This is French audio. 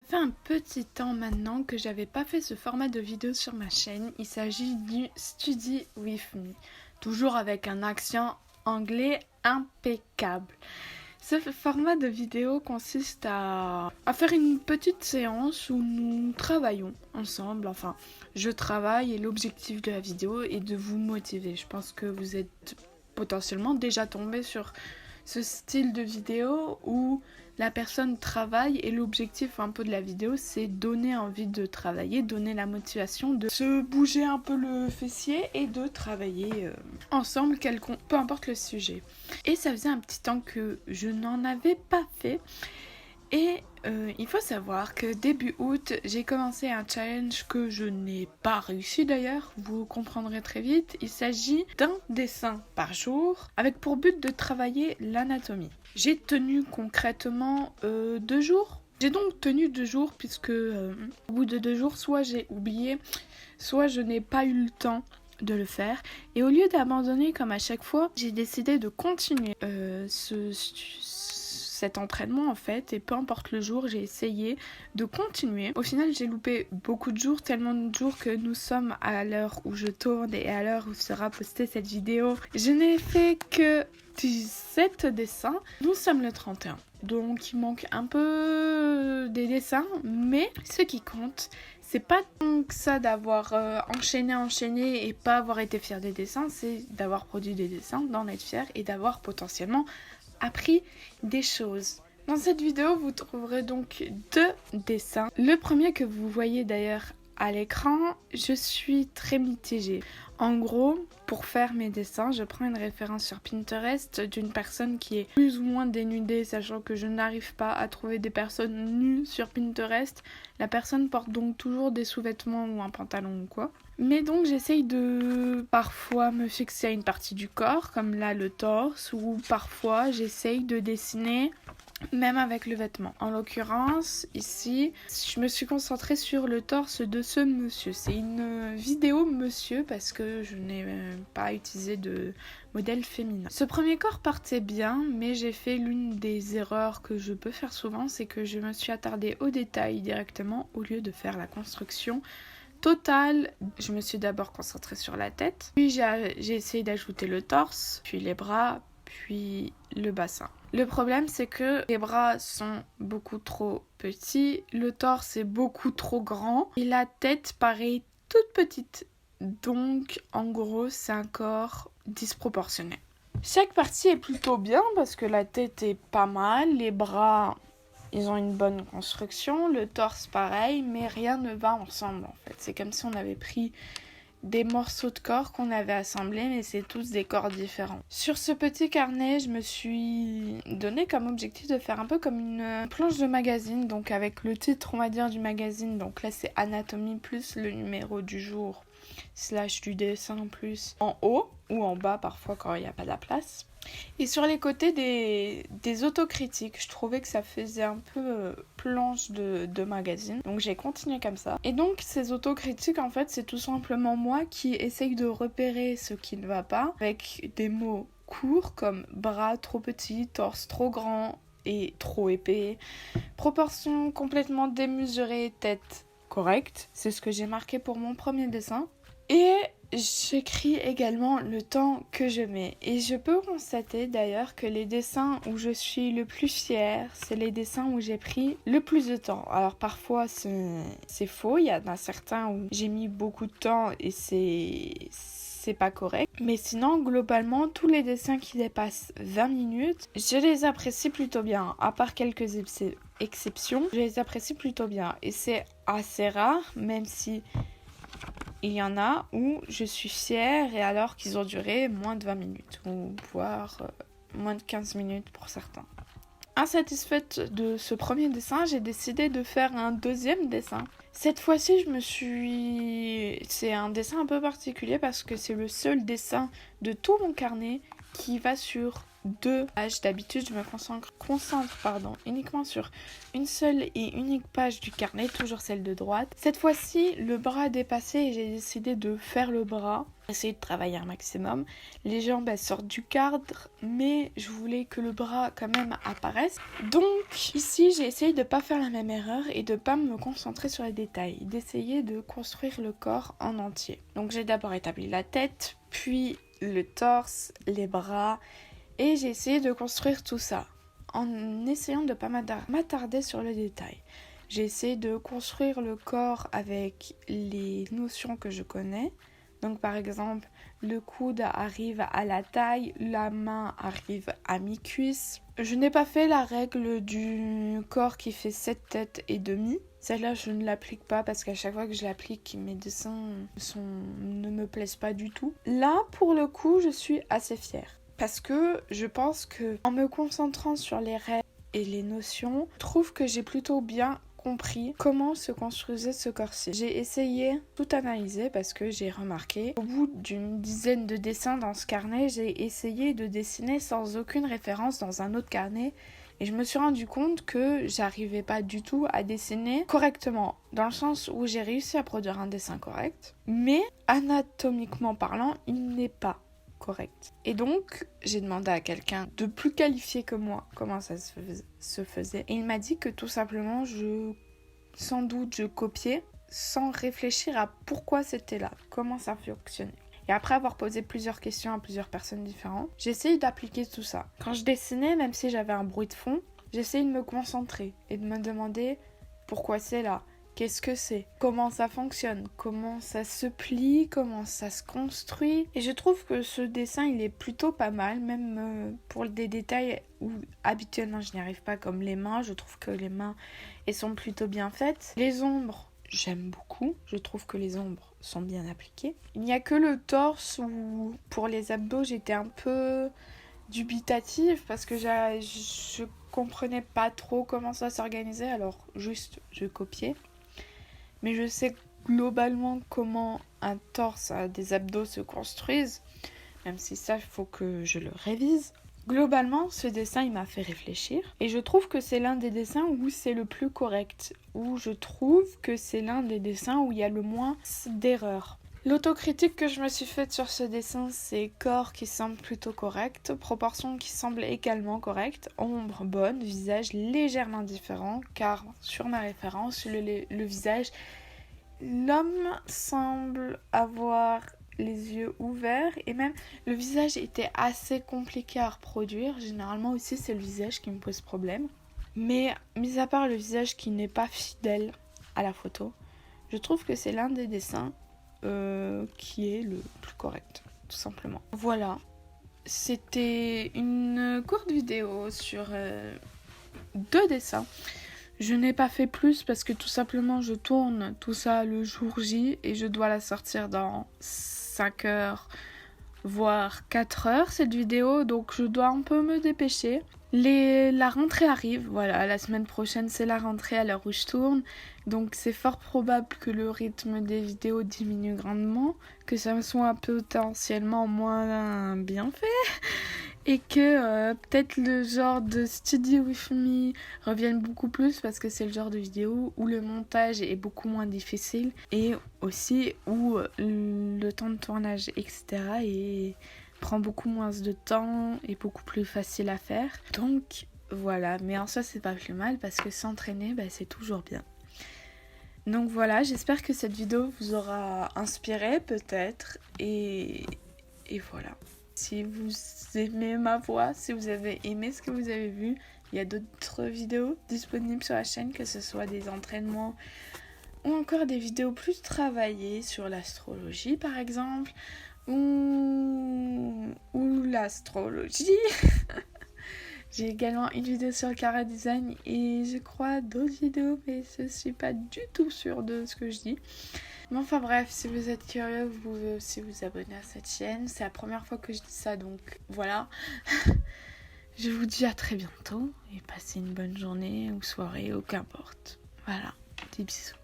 Ça fait un petit temps maintenant que j'avais pas fait ce format de vidéo sur ma chaîne. Il s'agit du Study With Me, toujours avec un accent anglais impeccable. Ce format de vidéo consiste à faire une petite séance où nous travaillons ensemble. Enfin, je travaille et l'objectif de la vidéo est de vous motiver. Je pense que vous êtes potentiellement déjà tombé sur ce style de vidéo où la personne travaille et l'objectif un peu de la vidéo c'est donner envie de travailler, donner la motivation de se bouger un peu le fessier et de travailler ensemble, peu importe le sujet. Et ça faisait un petit temps que je n'en avais pas fait. Et il faut savoir que début août, j'ai commencé un challenge que je n'ai pas réussi d'ailleurs, vous comprendrez très vite. Il s'agit d'un dessin par jour avec pour but de travailler l'anatomie. J'ai tenu concrètement 2 jours. J'ai donc tenu 2 jours puisque au bout de 2 jours, soit j'ai oublié, soit je n'ai pas eu le temps de le faire. Et au lieu d'abandonner comme à chaque fois, j'ai décidé de continuer cet entraînement en fait, et peu importe le jour, j'ai essayé de continuer. Au final, j'ai loupé beaucoup de jours, tellement de jours que nous sommes à l'heure où je tourne et à l'heure où sera postée cette vidéo. Je n'ai fait que 17 dessins. Nous sommes le 31. Donc il manque un peu des dessins, mais ce qui compte, c'est pas tant que ça d'avoir enchaîné et pas avoir été fier des dessins, c'est d'avoir produit des dessins, d'en être fier et d'avoir potentiellement appris des choses. Dans cette vidéo, vous trouverez donc 2 dessins. Le premier que vous voyez d'ailleurs à l'écran, je suis très mitigée. En gros, pour faire mes dessins, je prends une référence sur Pinterest d'une personne qui est plus ou moins dénudée, sachant que je n'arrive pas à trouver des personnes nues sur Pinterest. La personne porte donc toujours des sous-vêtements ou un pantalon ou quoi. Mais donc j'essaye de parfois me fixer à une partie du corps, comme là le torse, ou parfois j'essaye de dessiner même avec le vêtement. En l'occurrence, ici, je me suis concentrée sur le torse de ce monsieur. C'est une vidéo monsieur parce que je n'ai pas utilisé de modèle féminin. Ce premier corps partait bien, mais j'ai fait l'une des erreurs que je peux faire souvent, c'est que je me suis attardée aux détails directement au lieu de faire la construction totale. Je me suis d'abord concentrée sur la tête, puis j'ai essayé d'ajouter le torse, puis les bras, puis le bassin. Le problème, c'est que les bras sont beaucoup trop petits, le torse est beaucoup trop grand et la tête paraît toute petite. Donc, en gros, c'est un corps disproportionné. Chaque partie est plutôt bien parce que la tête est pas mal, les bras, ils ont une bonne construction, le torse pareil, mais rien ne va ensemble en fait. C'est comme si on avait pris des morceaux de corps qu'on avait assemblés, mais c'est tous des corps différents. Sur ce petit carnet, je me suis donné comme objectif de faire un peu comme une planche de magazine, donc avec le titre, on va dire, du magazine. Donc là, c'est Anatomie plus le numéro du jour, / du dessin plus en haut ou en bas parfois quand il n'y a pas de la place. Et sur les côtés des autocritiques, je trouvais que ça faisait un peu planche de magazine. Donc j'ai continué comme ça. Et donc ces autocritiques, en fait, c'est tout simplement moi qui essaye de repérer ce qui ne va pas avec des mots courts comme bras trop petits, torse trop grand et trop épais, proportions complètement démesurées, tête correcte. C'est ce que j'ai marqué pour mon premier dessin. Et j'écris également le temps que je mets. Et je peux constater d'ailleurs que les dessins où je suis le plus fière, c'est les dessins où j'ai pris le plus de temps. Alors parfois c'est faux, il y en a certains où j'ai mis beaucoup de temps et c'est pas correct. Mais sinon, globalement, tous les dessins qui dépassent 20 minutes, je les apprécie plutôt bien. À part quelques exceptions, je les apprécie plutôt bien. Et c'est assez rare, même si il y en a où je suis fière et alors qu'ils ont duré moins de 20 minutes ou voire moins de 15 minutes pour certains. Insatisfaite de ce premier dessin, j'ai décidé de faire un deuxième dessin. Cette fois-ci, c'est un dessin un peu particulier parce que c'est le seul dessin de tout mon carnet qui va sur 2 pages. D'habitude, je me concentre uniquement sur une seule et unique page du carnet, toujours celle de droite. Cette fois-ci, le bras a dépassé et j'ai décidé de faire le bras, essayer de travailler un maximum. Les jambes, elles sortent du cadre, mais je voulais que le bras quand même apparaisse. Donc ici, j'ai essayé de pas faire la même erreur et de pas me concentrer sur les détails, d'essayer de construire le corps en entier. Donc j'ai d'abord établi la tête, puis le torse, les bras, et j'ai essayé de construire tout ça en essayant de pas m'attarder sur le détail. J'ai essayé de construire le corps avec les notions que je connais. Donc par exemple, le coude arrive à la taille, la main arrive à mi-cuisse. Je n'ai pas fait la règle du corps qui fait 7 têtes et demie. Celle-là, je ne l'applique pas parce qu'à chaque fois que je l'applique, mes dessins ne me plaisent pas du tout. Là, pour le coup, je suis assez fière. Parce que je pense que en me concentrant sur les règles et les notions, je trouve que j'ai plutôt bien compris comment se construisait ce corps-ci. J'ai essayé tout analyser parce que j'ai remarqué, au bout d'une dizaine de dessins dans ce carnet, j'ai essayé de dessiner sans aucune référence dans un autre carnet. Et je me suis rendu compte que j'arrivais pas du tout à dessiner correctement, dans le sens où j'ai réussi à produire un dessin correct, mais anatomiquement parlant, il n'est pas correct. Et donc, j'ai demandé à quelqu'un de plus qualifié que moi comment ça se faisait. Et il m'a dit que tout simplement, sans doute, je copiais sans réfléchir à pourquoi c'était là, comment ça fonctionnait. Et après avoir posé plusieurs questions à plusieurs personnes différentes, j'ai essayé d'appliquer tout ça. Quand je dessinais, même si j'avais un bruit de fond, j'essayais de me concentrer et de me demander pourquoi c'est là. Qu'est-ce que c'est? Comment ça fonctionne? Comment ça se plie? Comment ça se construit? Et je trouve que ce dessin, il est plutôt pas mal, même pour des détails où habituellement je n'y arrive pas, comme les mains. Je trouve que les mains, elles sont plutôt bien faites. Les ombres, j'aime beaucoup. Je trouve que les ombres sont bien appliquées. Il n'y a que le torse où, pour les abdos, j'étais un peu dubitative parce que je comprenais pas trop comment ça s'organisait. Alors, juste, je copiais. Mais je sais globalement comment un torse à des abdos se construisent, même si ça, il faut que je le révise. Globalement, ce dessin, il m'a fait réfléchir. Et je trouve que c'est l'un des dessins où c'est le plus correct. Où je trouve que c'est l'un des dessins où il y a le moins d'erreurs. L'autocritique que je me suis faite sur ce dessin, c'est corps qui semble plutôt correct, proportions qui semblent également correctes, ombre bonne, visage légèrement différent, car sur ma référence, le visage, l'homme semble avoir les yeux ouverts et même le visage était assez compliqué à reproduire. Généralement aussi, c'est le visage qui me pose problème. Mais mis à part le visage qui n'est pas fidèle à la photo, je trouve que c'est l'un des dessins qui est le plus correct, tout simplement. Voilà, c'était une courte vidéo sur 2 dessins. Je n'ai pas fait plus parce que tout simplement je tourne tout ça le jour J et je dois la sortir dans 5 heures, voire 4 heures cette vidéo, donc je dois un peu me dépêcher. La rentrée arrive, voilà, la semaine prochaine c'est la rentrée à l'heure où je tourne, donc c'est fort probable que le rythme des vidéos diminue grandement, que ça me soit potentiellement moins bien fait, et que peut-être le genre de Study With Me revienne beaucoup plus parce que c'est le genre de vidéo où le montage est beaucoup moins difficile et aussi où le temps de tournage, etc. prend beaucoup moins de temps et beaucoup plus facile à faire. Donc voilà, mais en soi c'est pas plus mal parce que s'entraîner, c'est toujours bien. Donc voilà, j'espère que cette vidéo vous aura inspiré peut-être et voilà. Si vous aimez ma voix, si vous avez aimé ce que vous avez vu, il y a d'autres vidéos disponibles sur la chaîne, que ce soit des entraînements ou encore des vidéos plus travaillées sur l'astrologie par exemple, ou l'astrologie. J'ai également une vidéo sur le chara design et je crois d'autres vidéos, mais je suis pas du tout sûre de ce que je dis. Mais enfin bref, si vous êtes curieux, vous pouvez aussi vous abonner à cette chaîne. C'est la première fois que je dis ça, donc voilà. Je vous dis à très bientôt et passez une bonne journée ou soirée ou qu'importe. Voilà, des bisous.